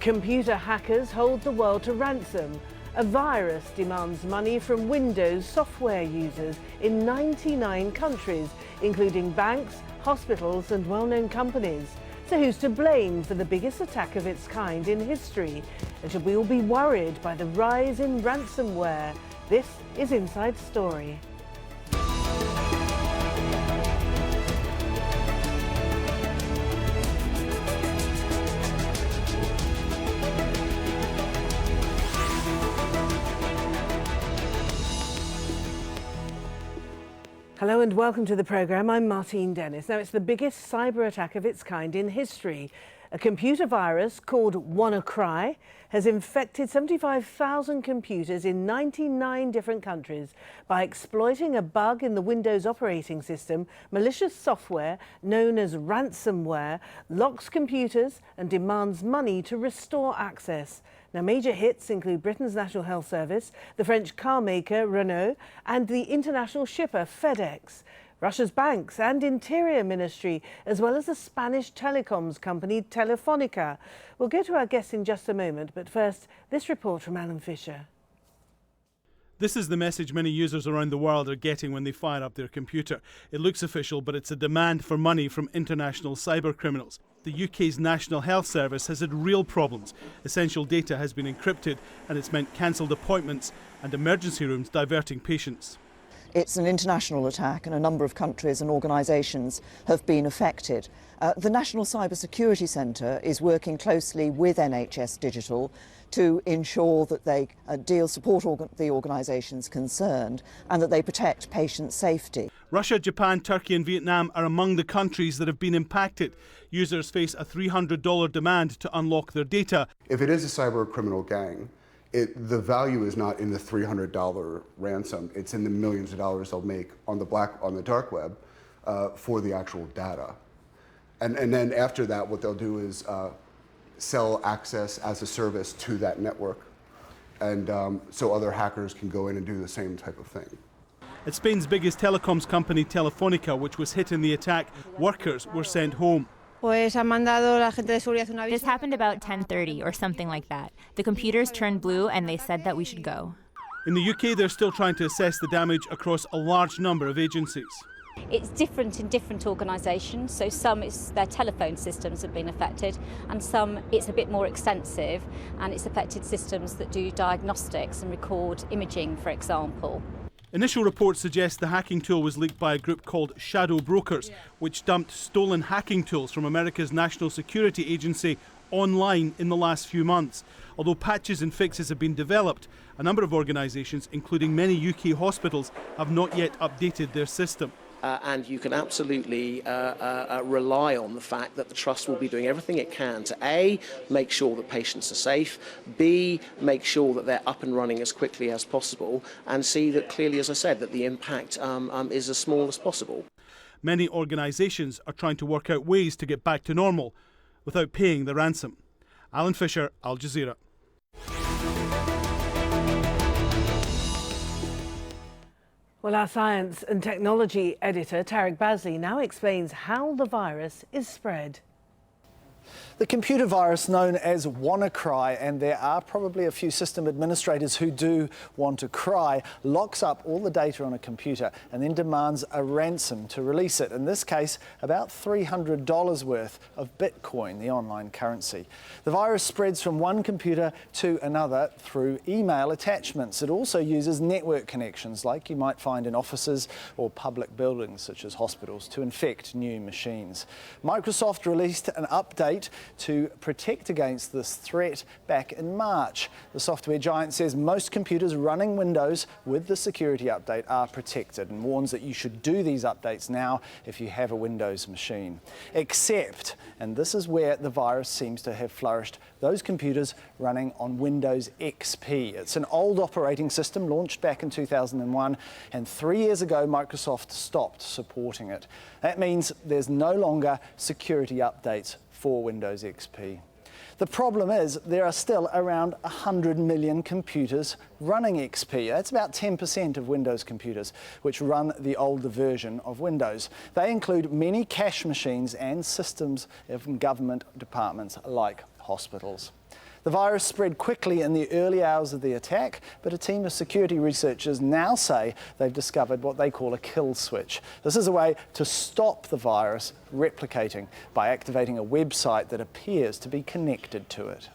Computer hackers hold the world to ransom. A virus demands money from Windows software users in 99 countries, including banks, hospitals and well-known companies. So who's to blame for the biggest attack of its kind in history? And should we all be worried by the rise in ransomware? This is Inside Story. Hello and welcome to the programme. I'm Martine Dennis. Now, it's the biggest cyber attack of its kind in history. A computer virus called WannaCry has infected 75,000 computers in 99 different countries by exploiting a bug in the Windows operating system. Malicious software known as ransomware locks computers and demands money to restore access. Now, major hits include Britain's National Health Service, the French car maker Renault and the international shipper FedEx. Russia's banks and Interior Ministry, as well as the Spanish telecoms company Telefonica. We'll go to our guests in just a moment, but first, this report from Alan Fisher. This is the message many users around the world are getting when they fire up their computer. It looks official, but it's a demand for money from international cyber criminals. The UK's National Health Service has had real problems. Essential data has been encrypted, and it's meant cancelled appointments and emergency rooms diverting patients. It's an international attack and a number of countries and organisations have been affected. The National Cyber Security Centre is working closely with NHS Digital to ensure that they support the organisations concerned and that they protect patient safety. Russia, Japan, Turkey and Vietnam are among the countries that have been impacted. Users face a $300 demand to unlock their data. If it is a cyber criminal gang, the value is not in the $300 ransom, it's in the millions of dollars they'll make on the dark web for the actual data. And then after that, what they'll do is sell access as a service to that network. And so other hackers can go in and do the same type of thing. At Spain's biggest telecoms company, Telefonica, which was hit in the attack, workers were sent home. This happened about 10:30 or something like that. The computers turned blue and they said that we should go. In the UK, they're still trying to assess the damage across a large number of agencies. It's different in different organisations, so some their telephone systems have been affected and some it's a bit more extensive and it's affected systems that do diagnostics and record imaging, for example. Initial reports suggest the hacking tool was leaked by a group called Shadow Brokers, which dumped stolen hacking tools from America's National Security Agency online in the last few months. Although patches and fixes have been developed, a number of organisations, including many UK hospitals, have not yet updated their system. And you can absolutely rely on the fact that the Trust will be doing everything it can to A, make sure that patients are safe, B, make sure that they're up and running as quickly as possible, and C, that clearly, as I said, that the impact is as small as possible. Many organisations are trying to work out ways to get back to normal without paying the ransom. Alan Fisher, Al Jazeera. Well, our science and technology editor, Tarek Bazley, now explains how the virus is spread. The computer virus known as WannaCry, and there are probably a few system administrators who do want to cry, locks up all the data on a computer and then demands a ransom to release it. In this case, about $300 worth of Bitcoin, the online currency. The virus spreads from one computer to another through email attachments. It also uses network connections like you might find in offices or public buildings such as hospitals to infect new machines. Microsoft released an update to protect against this threat back in March. The software giant says most computers running Windows with the security update are protected and warns that you should do these updates now if you have a Windows machine. Except, and this is where the virus seems to have flourished, those computers running on Windows XP. It's an old operating system launched back in 2001, and 3 years ago Microsoft stopped supporting it. That means there's no longer security updates for Windows XP. The problem is there are still around 100 million computers running XP. That's about 10% of Windows computers, which run the older version of Windows. They include many cash machines and systems of government departments like hospitals. The virus spread quickly in the early hours of the attack, but a team of security researchers now say they've discovered what they call a kill switch. This is a way to stop the virus replicating by activating a website that appears to be connected to it.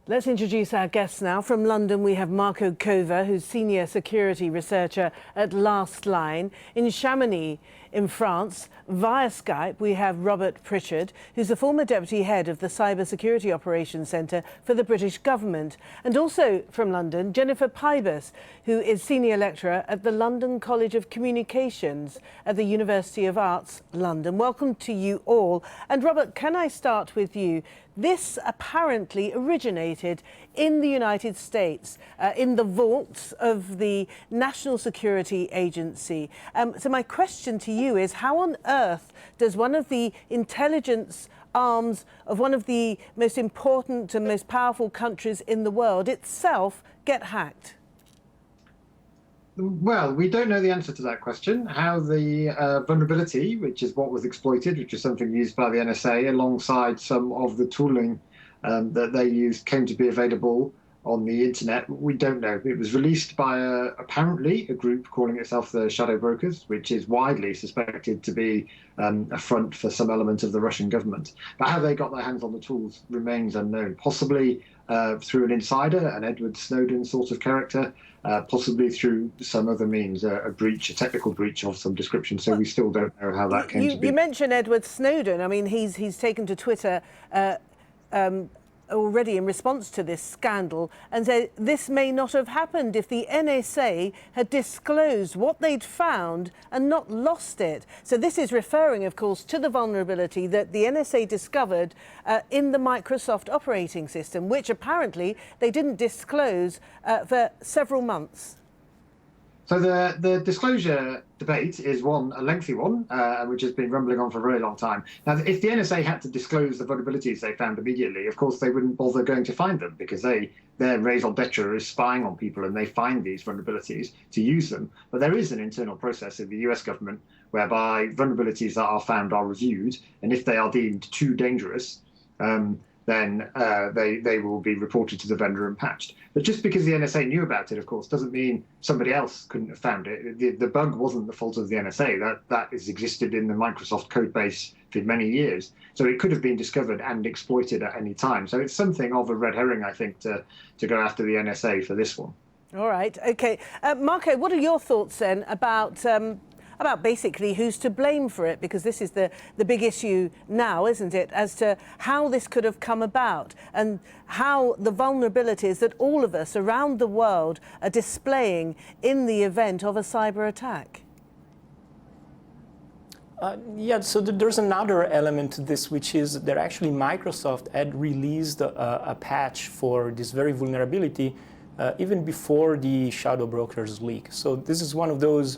Let's introduce our guests now. From London, we have Marco Cova, who's Senior Security Researcher at Last Line. In Chamonix, in France, via Skype, we have Robert Pritchard, who's the former Deputy Head of the Cyber Security Operations Centre for the British Government. And also from London, Jennifer Pybus, who is Senior Lecturer at the London College of Communications at the University of Arts, London. Welcome to you all. And Robert, can I start with you? This apparently originated in the United States, in the vaults of the National Security Agency. So my question to you is, how on earth does one of the intelligence arms of one of the most important and most powerful countries in the world itself get hacked? Well, we don't know the answer to that question. How the vulnerability, which is what was exploited, which is something used by the NSA, alongside some of the tooling that they used, came to be available on the internet, we don't know. It was released by apparently a group calling itself the Shadow Brokers, which is widely suspected to be a front for some element of the Russian government. But how they got their hands on the tools remains unknown. Possibly through an insider, an Edward Snowden sort of character, possibly through some other means, a breach, a technical breach of some description. So we still don't know how that came to be. You mentioned Edward Snowden. I mean, he's taken to Twitter already in response to this scandal and said this may not have happened if the NSA had disclosed what they'd found and not lost it. So this is referring, of course, to the vulnerability that the NSA discovered in the Microsoft operating system, which apparently they didn't disclose for several months. So the disclosure debate is a lengthy one, which has been rumbling on for a very long time. Now, if the NSA had to disclose the vulnerabilities they found immediately, of course, they wouldn't bother going to find them because their raison d'etre is spying on people and they find these vulnerabilities to use them. But there is an internal process in the US government whereby vulnerabilities that are found are reviewed, and if they are deemed too dangerous, then they will be reported to the vendor and patched. But just because the NSA knew about it, of course, doesn't mean somebody else couldn't have found it. The bug wasn't the fault of the NSA. That has existed in the Microsoft code base for many years. So it could have been discovered and exploited at any time. So it's something of a red herring, I think, to go after the NSA for this one. All right. OK. Marco, what are your thoughts then about basically who's to blame for it, because this is the big issue now, isn't it, as to how this could have come about and how the vulnerabilities that all of us around the world are displaying in the event of a cyber attack? Yeah, so there's another element to this, which is that actually Microsoft had released a patch for this very vulnerability even before the Shadow Brokers leak. So this is one of those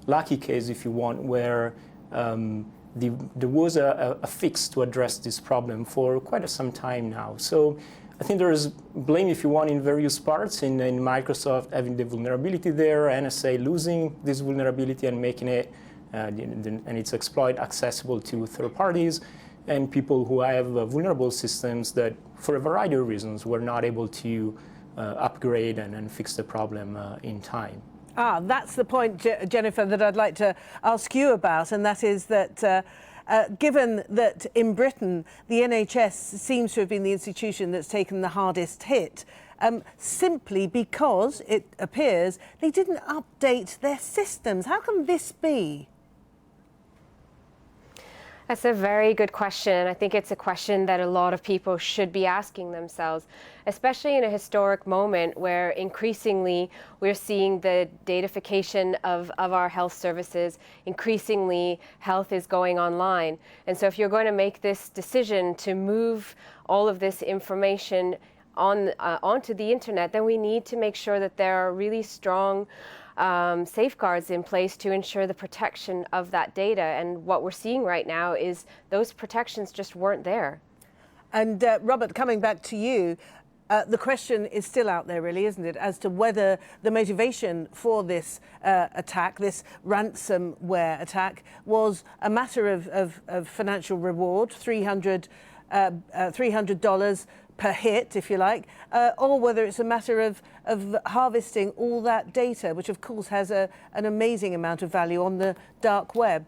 lucky case, if you want, where there was a fix to address this problem for quite some time now. So I think there is blame, if you want, in various parts, in Microsoft having the vulnerability there, NSA losing this vulnerability and making it and its exploit accessible to third parties, and people who have vulnerable systems that, for a variety of reasons, were not able to upgrade and fix the problem in time. That's the point, Jennifer, that I'd like to ask you about, and that is that given that in Britain the NHS seems to have been the institution that's taken the hardest hit, simply because it appears they didn't update their systems. How can this be? That's a very good question. I think it's a question that a lot of people should be asking themselves, especially in a historic moment where increasingly we're seeing the datafication of our health services. Increasingly, health is going online. And so if you're going to make this decision to move all of this information onto the internet, then we need to make sure that there are really strong safeguards in place to ensure the protection of that data. And what we're seeing right now is those protections just weren't there. And Robert, coming back to you, the question is still out there, really, isn't it, as to whether the motivation for this attack, this ransomware attack, was a matter of financial reward, $300 $300 per hit, if you like, or whether it's a matter of harvesting all that data, which of course has an amazing amount of value on the dark web.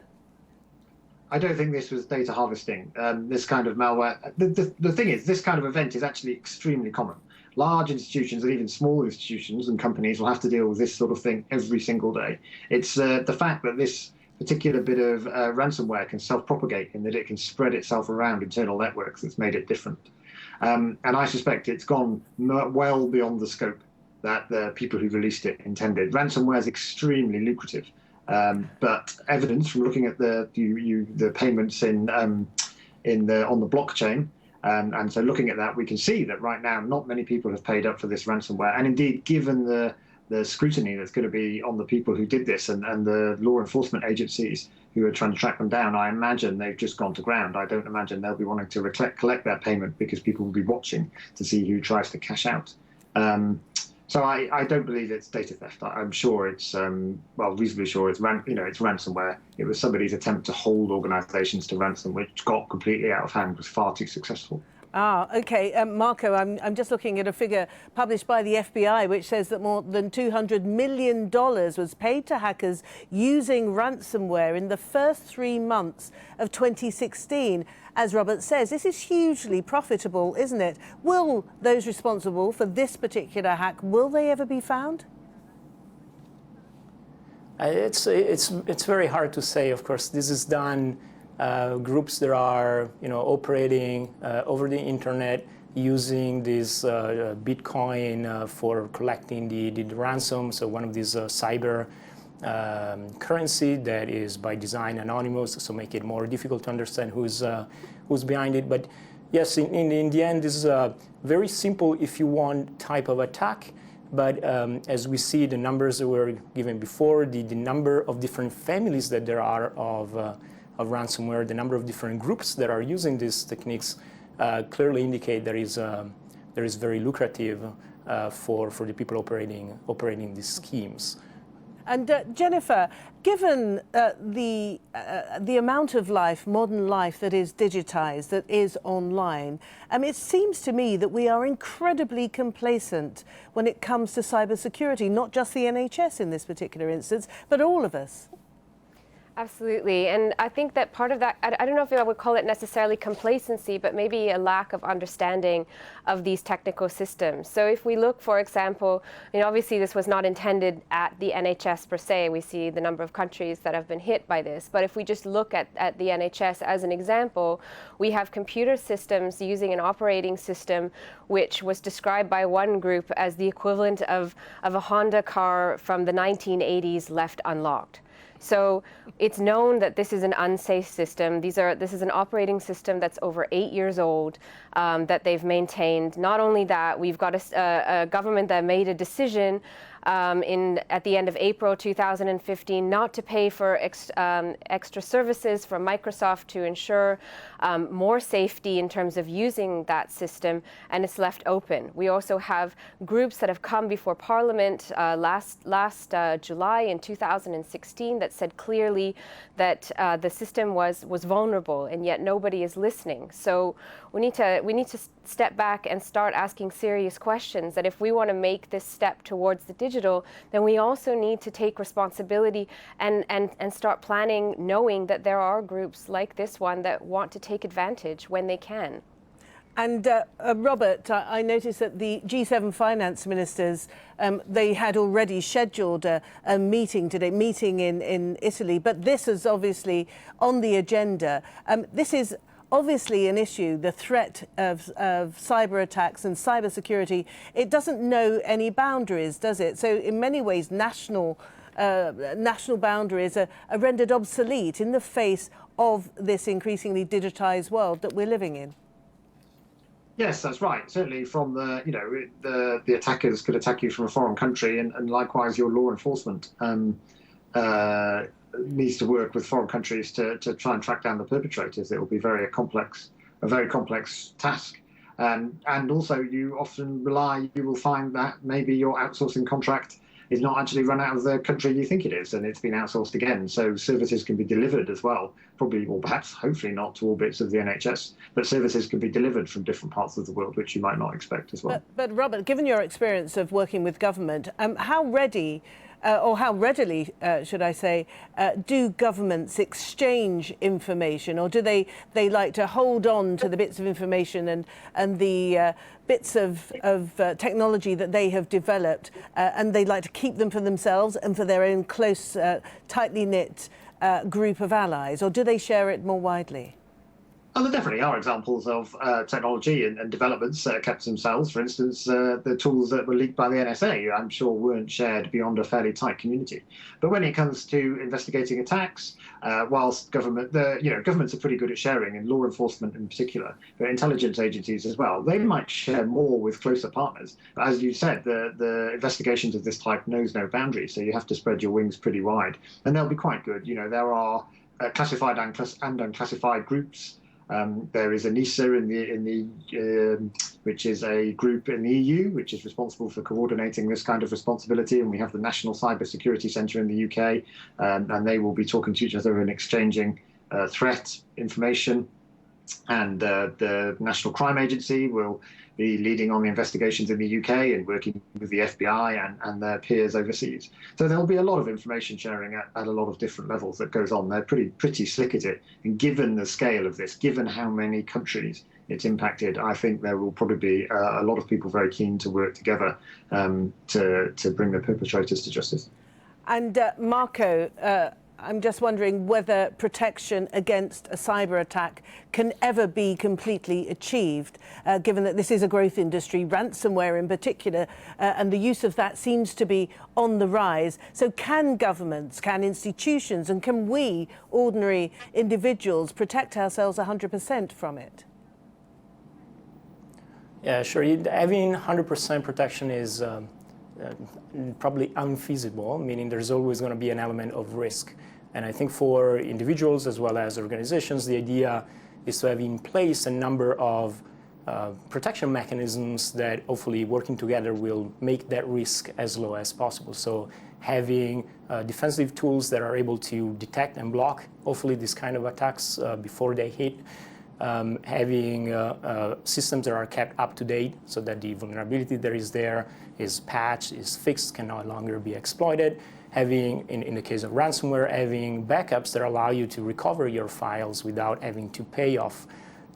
I don't think this was data harvesting, this kind of malware. The thing is, this kind of event is actually extremely common. Large institutions and even small institutions and companies will have to deal with this sort of thing every single day. It's the fact that this particular bit of ransomware can self-propagate in that it can spread itself around internal networks that's made it different. And I suspect it's gone well beyond the scope that the people who released it intended. Ransomware is extremely lucrative, but evidence from looking at the payments on the blockchain, and so looking at that, we can see that right now not many people have paid up for this ransomware. And indeed, given the scrutiny that's going to be on the people who did this and the law enforcement agencies who are trying to track them down, I imagine they've just gone to ground. I don't imagine they'll be wanting to collect their payment because people will be watching to see who tries to cash out. So I don't believe it's data theft. I'm sure it's, reasonably sure it's ransomware. It was somebody's attempt to hold organizations to ransom, which got completely out of hand, was far too successful. Ah, okay. Marco, I'm just looking at a figure published by the FBI, which says that more than $200 million was paid to hackers using ransomware in the first 3 months of 2016. As Robert says, this is hugely profitable, isn't it? Will those responsible for this particular hack, will they ever be found? It's very hard to say. Of course, this is done. Groups that are operating over the internet using this Bitcoin for collecting the ransom. So one of these cyber currency that is by design anonymous, so make it more difficult to understand who's behind it. But yes, in the end, this is a very simple, if you want, type of attack. But as we see, the numbers that were given before, the number of different families that there are of ransomware, the number of different groups that are using these techniques clearly indicate there is very lucrative for the people operating these schemes. And Jennifer, given the amount of life, modern life that is digitized, that is online, it seems to me that we are incredibly complacent when it comes to cybersecurity, not just the NHS in this particular instance, but all of us. Absolutely, and I think that part of that, I don't know if I would call it necessarily complacency, but maybe a lack of understanding of these technical systems. So if we look, for example, obviously this was not intended at the NHS per se. We see the number of countries that have been hit by this. But if we just look at the NHS as an example, we have computer systems using an operating system which was described by one group as the equivalent of a Honda car from the 1980s left unlocked. So it's known that this is an unsafe system. This is an operating system that's over 8 years old that they've maintained. Not only that, we've got a government that made a decision at the end of April 2015 not to pay for extra services from Microsoft to ensure more safety in terms of using that system, and it's left open. We also have groups that have come before Parliament last July in 2016 that said clearly that the system was vulnerable, and yet nobody is listening. So we need to step back and start asking serious questions, that if we want to make this step towards the digital, then we also need to take responsibility and start planning, knowing that there are groups like this one that want to take advantage when they can. And Robert, I noticed that the G7 finance ministers, they had already scheduled a meeting today, in Italy, but this is obviously on the agenda. This is obviously an issue, the threat of cyber attacks and cyber security. It doesn't know any boundaries, does it? So in many ways, national boundaries are rendered obsolete in the face of this increasingly digitized world that we're living in. Yes, that's right. Certainly from the attackers could attack you from a foreign country, and likewise your law enforcement needs to work with foreign countries to try and track down the perpetrators. It will be a very complex task. And also you often you will find that maybe your outsourcing contract is not actually run out of the country you think it is, and it's been outsourced again. So services can be delivered as well, probably, or perhaps hopefully not to all bits of the NHS, but services can be delivered from different parts of the world, which you might not expect as well. But Robert, given your experience of working with government, how ready or how readily, should I say, do governments exchange information, or do they like to hold on to the bits of information and the bits of technology that they have developed, and they like to keep them for themselves and for their own close, tightly knit group of allies, or do they share it more widely? Oh, there definitely are examples of technology and developments that are kept to themselves. For instance, the tools that were leaked by the NSA, I'm sure weren't shared beyond a fairly tight community. But when it comes to investigating attacks, whilst governments are pretty good at sharing, and law enforcement in particular, but intelligence agencies as well, they might share more with closer partners. But as you said, the investigations of this type knows no boundaries, so you have to spread your wings pretty wide, and they'll be quite good. There are classified and unclassified groups. There is ANISA which is a group in the EU which is responsible for coordinating this kind of responsibility, and we have the National Cyber Security Centre in the UK, and they will be talking to each other and exchanging threat information. And the National Crime Agency will be leading on the investigations in the UK and working with the FBI and their peers overseas. So there'll be a lot of information sharing at a lot of different levels that goes on. They're pretty slick at it. And given the scale of this, given how many countries it's impacted, I think there will probably be a lot of people very keen to work together to bring the perpetrators to justice. And Marco, I'm just wondering whether protection against a cyber attack can ever be completely achieved, given that this is a growth industry, ransomware in particular, and the use of that seems to be on the rise. So can governments, can institutions, and can we, ordinary individuals, protect ourselves 100% from it? Yeah, sure. Having 100% protection is probably unfeasible, meaning there's always going to be an element of risk. And I think for individuals as well as organizations, the idea is to have in place a number of protection mechanisms that hopefully working together will make that risk as low as possible. So having defensive tools that are able to detect and block, hopefully, these kind of attacks before they hit. Having systems that are kept up to date so that the vulnerability that is there is patched, is fixed, can no longer be exploited. Having, in the case of ransomware, having backups that allow you to recover your files without having to pay off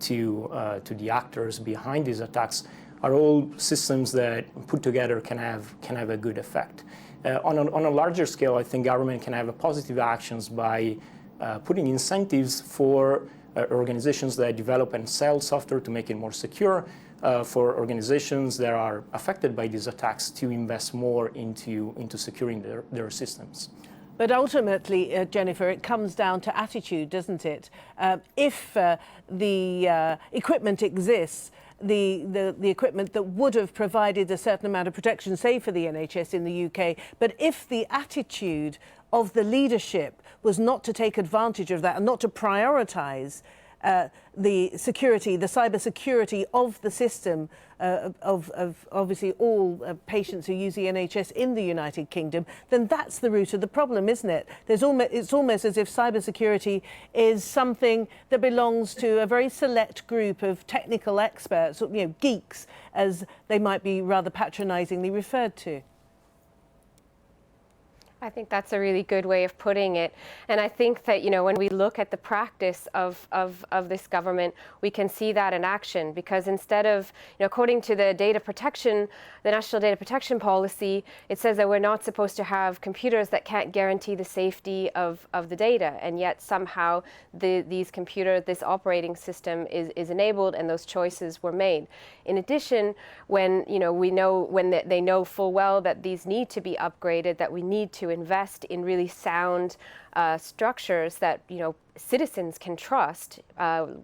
to the actors behind these attacks are all systems that put together can have a good effect. On a larger scale, I think government can have positive actions by putting incentives for organizations that develop and sell software to make it more secure, for organizations that are affected by these attacks to invest more into securing their systems. But ultimately, Jennifer, it comes down to attitude, doesn't it? If the equipment exists, the equipment that would have provided a certain amount of protection, say for the NHS in the UK, but if the attitude of the leadership was not to take advantage of that and not to prioritise the security, the cyber security of the system of obviously all patients who use the NHS in the United Kingdom, then that's the root of the problem, isn't it? It's almost as if cyber security is something that belongs to a very select group of technical experts, geeks, as they might be rather patronisingly referred to. I think that's a really good way of putting it. And I think that, when we look at the practice of this government, we can see that in action, because instead of, according to the National Data Protection Policy, it says that we're not supposed to have computers that can't guarantee the safety of the data. And yet somehow this operating system is enabled and those choices were made. In addition, when they know full well that these need to be upgraded, that we need to invest in really sound structures that citizens can trust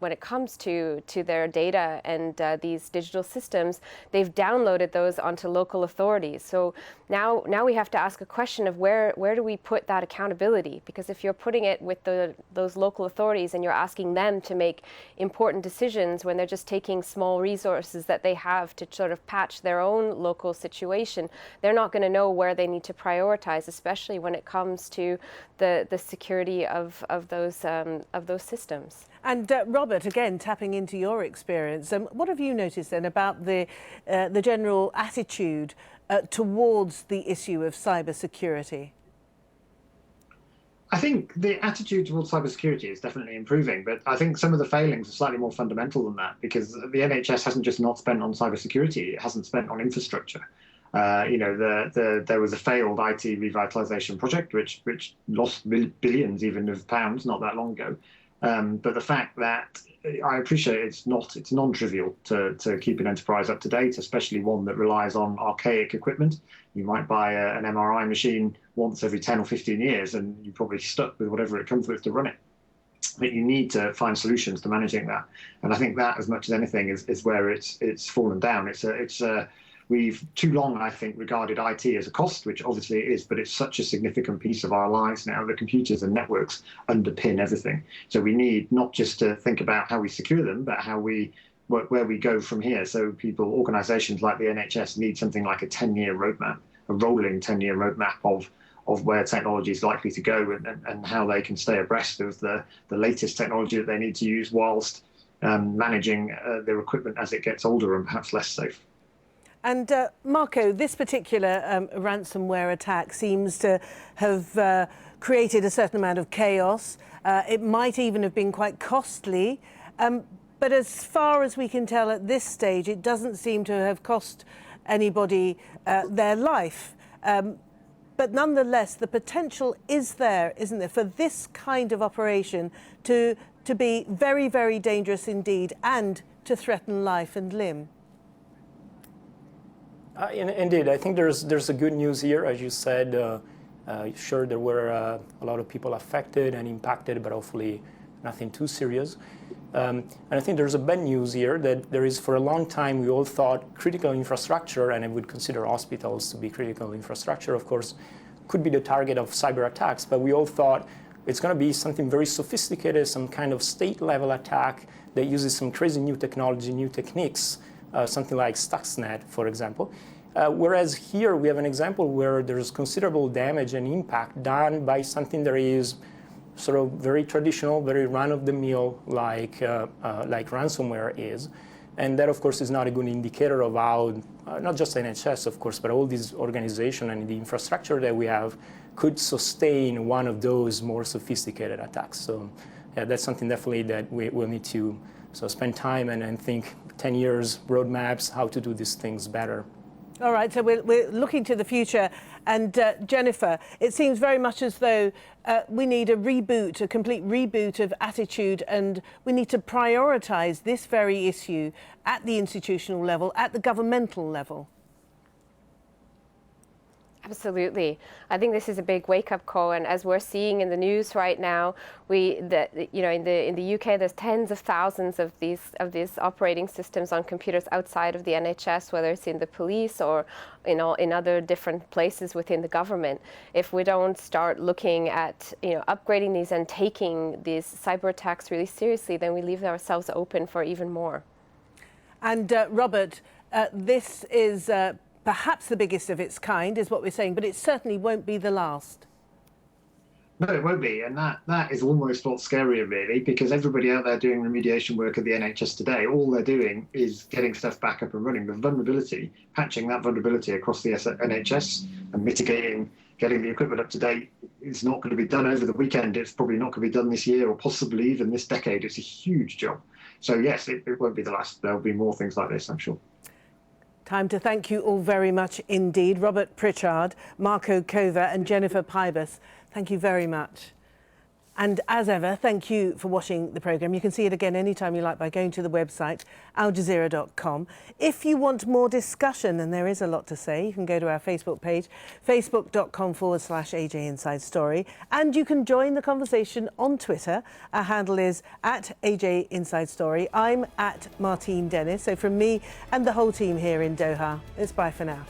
when it comes to their data and these digital systems, they've downloaded those onto local authorities. So now we have to ask a question of where do we put that accountability? Because if you're putting it with those local authorities and you're asking them to make important decisions when they're just taking small resources that they have to sort of patch their own local situation, they're not going to know where they need to prioritize, especially when it comes to the security of those systems. And Robert, again, tapping into your experience, what have you noticed then about the general attitude towards the issue of cybersecurity? I think the attitude towards cybersecurity is definitely improving, but I think some of the failings are slightly more fundamental than that, because the NHS hasn't just not spent on cybersecurity, it hasn't spent on infrastructure. There was a failed IT revitalisation project which lost billions even of pounds not that long ago. But the fact that I appreciate it's non-trivial to keep an enterprise up to date, especially one that relies on archaic equipment. You might buy an MRI machine once every 10 or 15 years and you're probably stuck with whatever it comes with to run it. But you need to find solutions to managing that. And I think that, as much as anything, is where it's fallen down. We've too long, I think, regarded IT as a cost, which obviously it is, but it's such a significant piece of our lives now. The computers and networks underpin everything. So we need not just to think about how we secure them, but where we go from here. So organisations like the NHS need something like a 10-year roadmap, a rolling 10-year roadmap of where technology is likely to go and how they can stay abreast of the latest technology that they need to use whilst managing their equipment as it gets older and perhaps less safe. And Marco, this particular ransomware attack seems to have created a certain amount of chaos. It might even have been quite costly. But as far as we can tell at this stage, it doesn't seem to have cost anybody their life. But nonetheless, the potential is there, isn't there, for this kind of operation to be very, very dangerous indeed and to threaten life and limb. Indeed, I think there's a good news here. As you said, sure, there were a lot of people affected and impacted, but hopefully nothing too serious. And I think there's a bad news here that there is, for a long time, we all thought critical infrastructure, and I would consider hospitals to be critical infrastructure, of course, could be the target of cyber attacks, but we all thought it's going to be something very sophisticated, some kind of state-level attack that uses some crazy new technology, new techniques, something like Stuxnet, for example. Whereas here we have an example where there's considerable damage and impact done by something that is sort of very traditional, very run-of-the-mill, like ransomware is. And that, of course, is not a good indicator of how, not just NHS, of course, but all these organizations and the infrastructure that we have could sustain one of those more sophisticated attacks. So yeah, that's something definitely that we will need to spend time and think 10 years roadmaps, how to do these things better. All right, so we're looking to the future. And Jennifer, it seems very much as though we need a reboot, a complete reboot of attitude, and we need to prioritise this very issue at the institutional level, at the governmental level. Absolutely. I think this is a big wake-up call, and as we're seeing in the news right now, in the UK, there's tens of thousands of these operating systems on computers outside of the NHS, whether it's in the police or in other different places within the government. If we don't start looking at upgrading these and taking these cyber attacks really seriously, then we leave ourselves open for even more. And Robert, this is perhaps the biggest of its kind, is what we're saying, but it certainly won't be the last. No, it won't be, and that is almost what's scarier, really, because everybody out there doing remediation work at the NHS today, all they're doing is getting stuff back up and running. The vulnerability, patching that vulnerability across the NHS and mitigating, getting the equipment up to date, is not going to be done over the weekend. It's probably not going to be done this year or possibly even this decade. It's a huge job. So yes, it won't be the last. There'll be more things like this, I'm sure. Time to thank you all very much indeed. Robert Pritchard, Marco Cova and Jennifer Pybus, thank you very much. And as ever, thank you for watching the programme. You can see it again anytime you like by going to the website, aljazeera.com. If you want more discussion, and there is a lot to say, you can go to our Facebook page, facebook.com/AJ Inside Story. And you can join the conversation on Twitter. Our handle is @AJ Inside Story. I'm @Martine Dennis. So from me and the whole team here in Doha, it's bye for now.